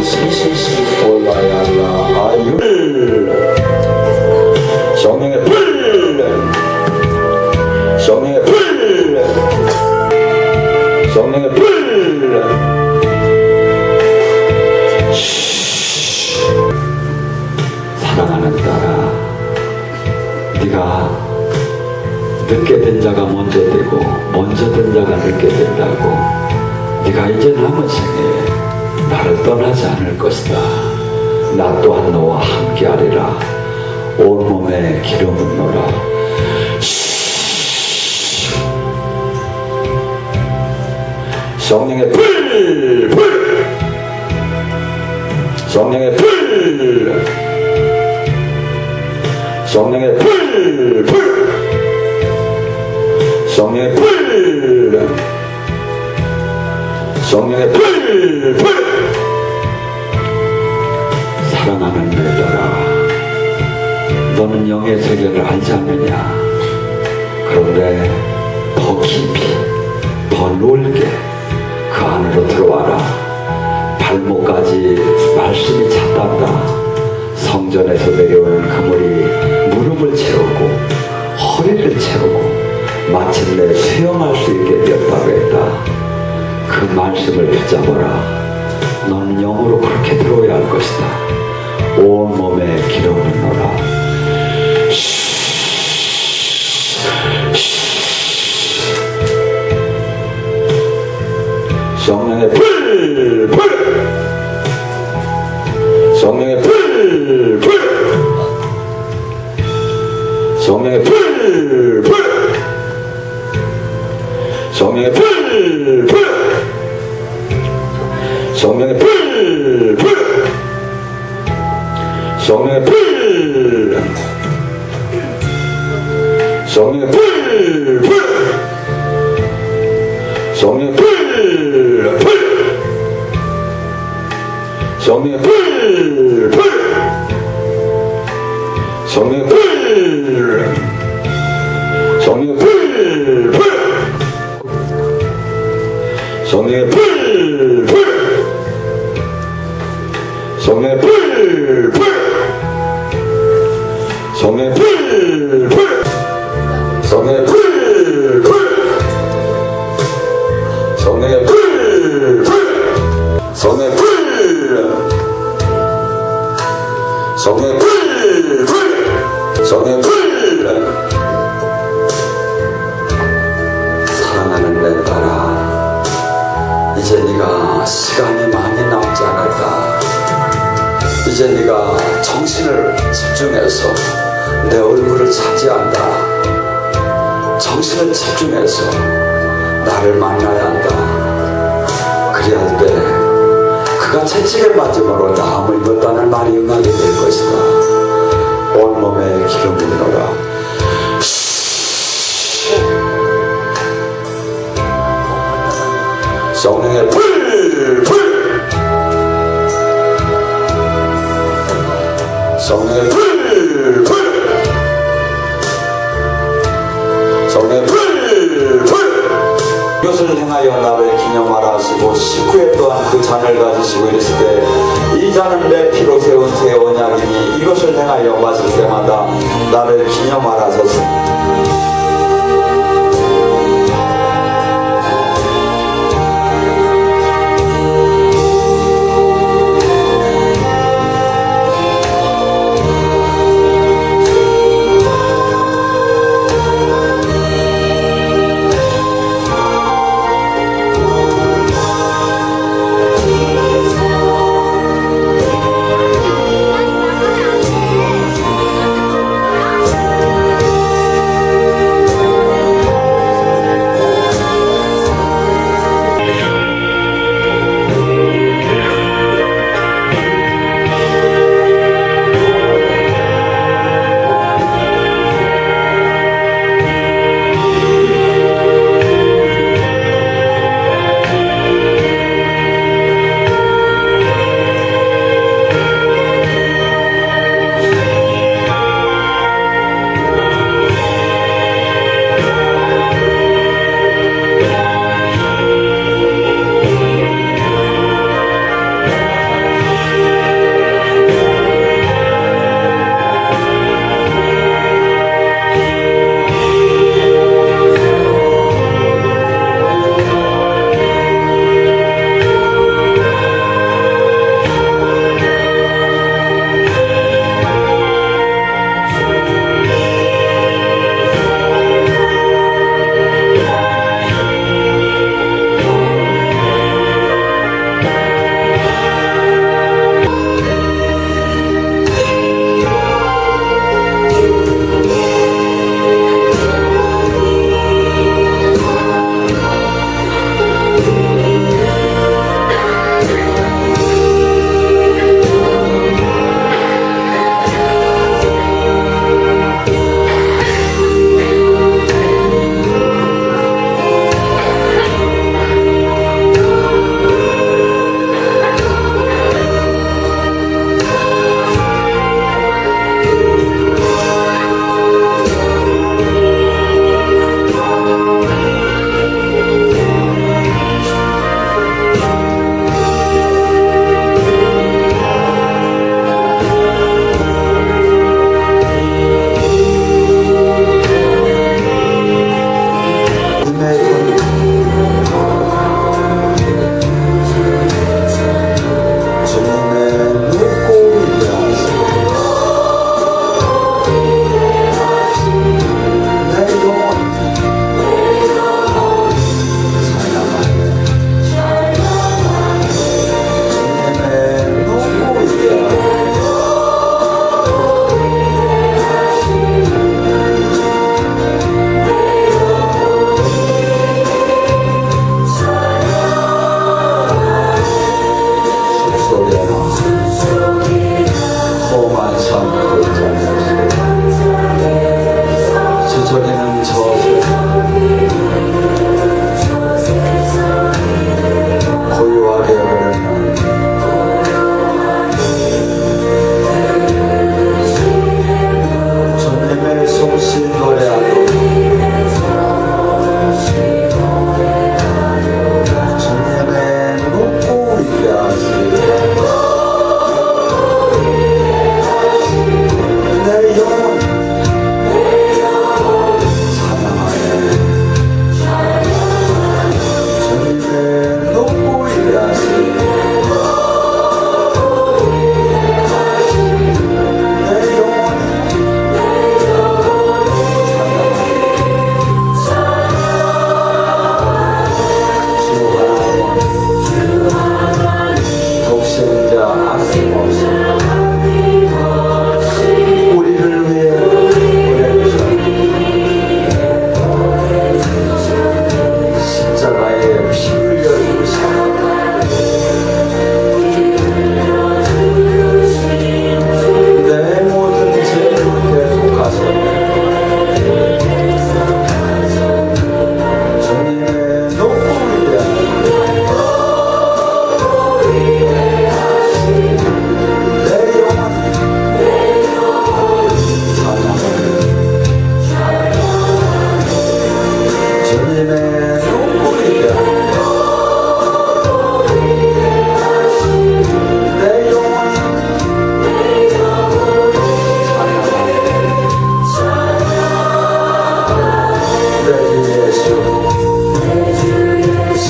시시시 올라야라 아유 성령의 불 성령의 불 성령의 불 사랑하는 딸아 네가 늦게 된 자가 먼저 되고 먼저 된 자가 늦게 된다고 네가 이제 남은 생에 나를 떠나지 않을 것이다. 나 또한 너와 함께하리라. 온몸에 기름은 노라. 성령의 불, 불. 성령의 불. 성령의 불, 불. 성령의 불. 성령의 불, 불. 사랑하는 내 딸아, 너는 영의 세계를 알지 않느냐? 그런데 더 깊이, 더 넓게 그 안으로 들어와라. 발목까지 말씀이 찼단다. 성전에서 내려오는 그물이 무릎을 채우고 허리를 채우고 마침내 수영할 수 있게 되었다고 했다. 그 말씀을 붙잡아라. 너는 영으로 그렇게 들어야 할 것이다. 온몸에 기름을 넣어라. 성령의 불, 불. 성령의 불, 불. 성령의 불, 불. 성령의 불, 불. 성령의 불, 불. 성령의 불. 성령의 불, 불. 성령의 불, 불. 성령의 불, 불. 성령의 불. 성령의 불, 불. 성령의 불, 불. 성령의 불, 불. 성령의 불, 불. 성령의 불, 불. 성령의 불, 불. 성령의 불. 성령의 불, 불. 성령의 불. 사랑하는 내 딸아, 이제 네가 시간이 많이 남지 않았다. 이제 네가 정신을 집중해서 내 얼굴을 차지한다. 정신을 집중해서 나를 만나야 한다. 그래야 돼. 그가 채찍을 맞음으로 나음을 입었다는 말이 응하게 될 것이다. 온몸에 기름을 넣어라. 성령의 불, 불. 성령의 불, 불. 성령의 불, 불. 이것을 행하여 나를 기념하라 하시고 19회 또한 그 잔을 가지시고 이르시되 이 잔은 내 피로 세운 새 언약이니 이것을 행하여 마실 때마다 나를 기념하라 하셨습니다.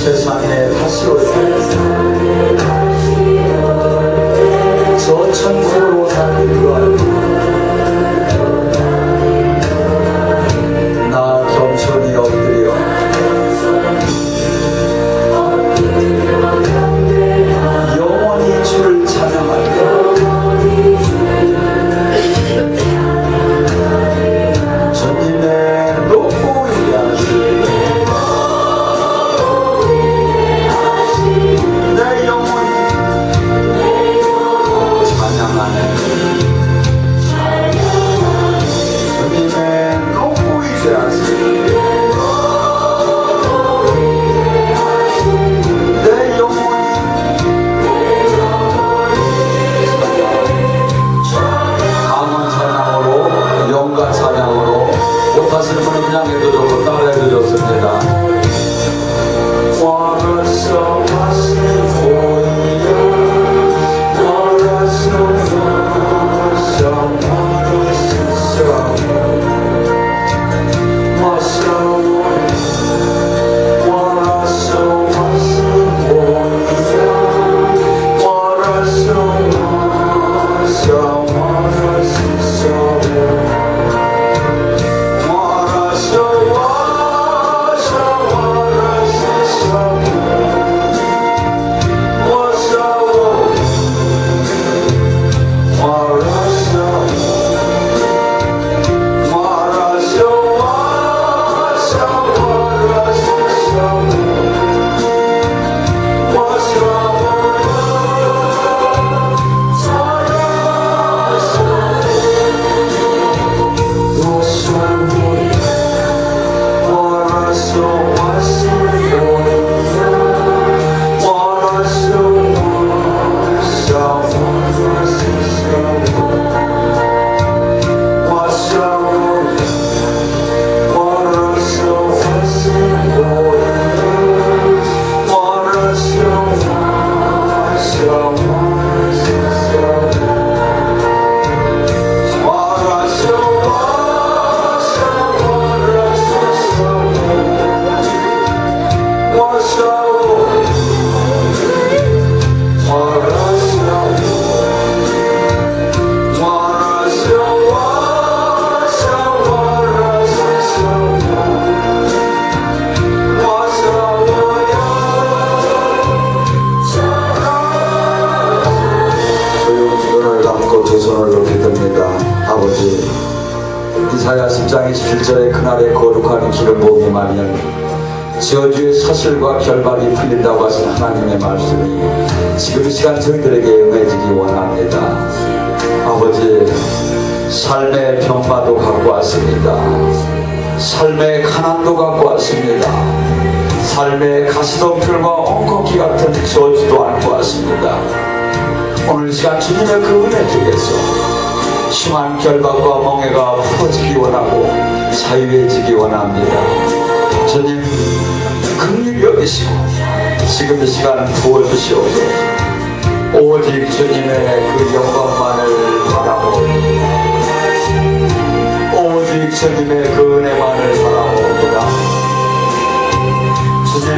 세상에 다시 올 때 저 천국으로 나길 걸 나 겸손히 엎드려 영원히 주를 찬양할까 주님의 높고 위하신 내 영혼이 찬양하네 주님의 높고 위하신 내 영혼이 강한 찬양으로 영과 찬양으로 못하시는 분은 그냥 해도 좋고 따라해도 좋습니다. 와서 아버지, 이사야 10장 27절에 그날에 거룩한 기름 부음이 말하면 저주의 사슬과 결박이 풀린다고 하신 하나님의 말씀이 지금 이 시간 저희들에게 응해지기 원합니다. 아버지, 삶의 병마도 갖고 왔습니다. 삶의 가난도 갖고 왔습니다. 삶의 가시덤불과 엉겅퀴 같은 저주도 안고 왔습니다. 오늘 시간 주님의 그 은혜 중에서 심한 결박과 멍해가 풀어지기 원하고 자유해지기 원합니다. 주님 긍휼히 여기시고 지금 이 시간 부어주시옵소서. 오직 주님의 그 영광만을 바라보고 오직 주님의 그 은혜만을 바라봅니다. 주님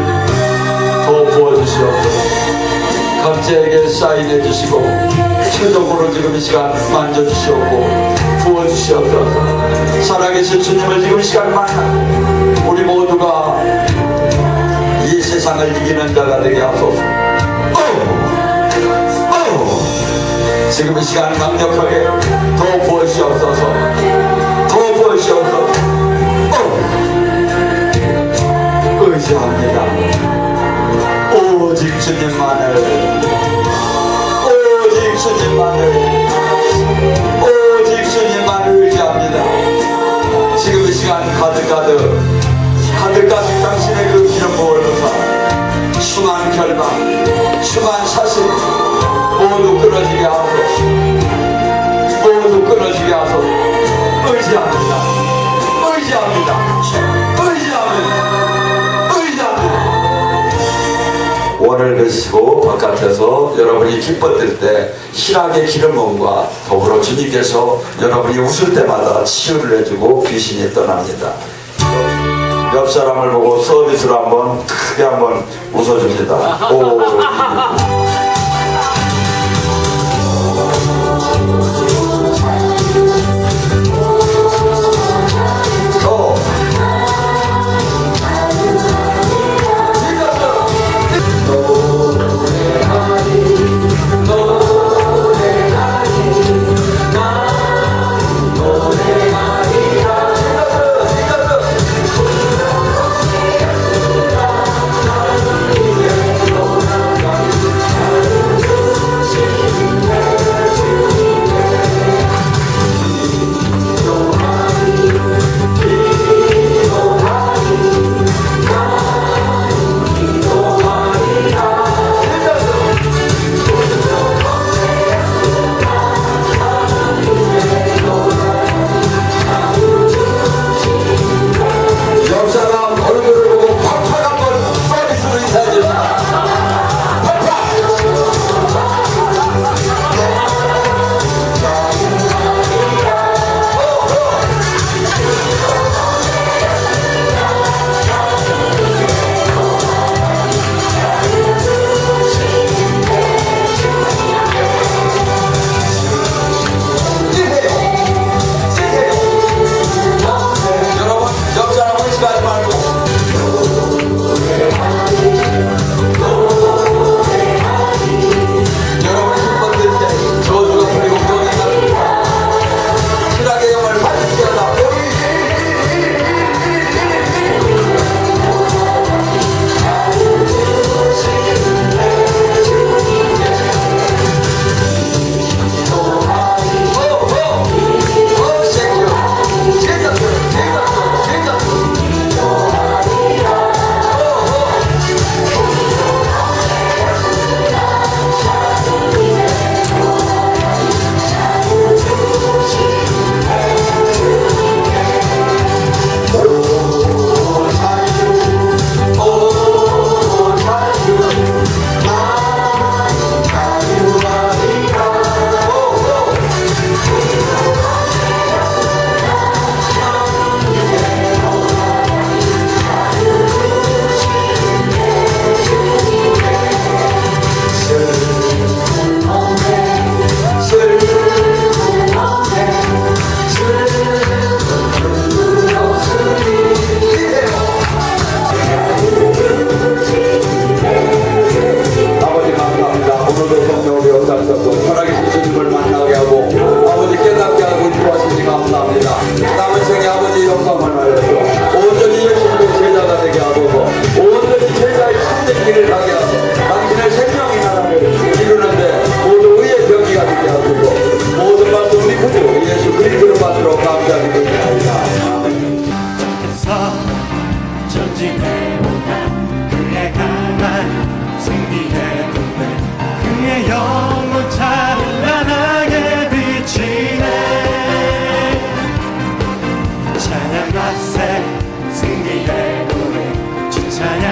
더 부어주시옵소서. 각자에게 사인해 주시고 최적으로 지금 이 시간 만져주시옵고 부어주시옵소서. 살아계신 주님을 지금 이 시간 만나 우리 모두가 이 세상을 이기는 자가 되게 하소서. 지금 이 시간 강력하게 더 부어주시옵소서. 더 부어주시옵소서. 의지합니다. 오직 주님만을, 오직 주님만을, 오직 주님만을 의지합니다. 지금 이 시간 가득가득 당신의 그 기름 부을 부사 흉한 결박, 흉한 사슬 모두 끊어지게 하소서. 모두 끊어지게 하소서. 의지합니다. 의지합니다. 원을 그시고 바깥에서 여러분이 기뻐질 때 희락의 기름 부음과 더불어 주님께서 여러분이 웃을 때마다 치유를 해주고 귀신이 떠납니다. 옆 사람을 보고 서비스로 한번 크게 크게 한번 웃어줍니다. 오. 찬양하세 승리의 노래 찬양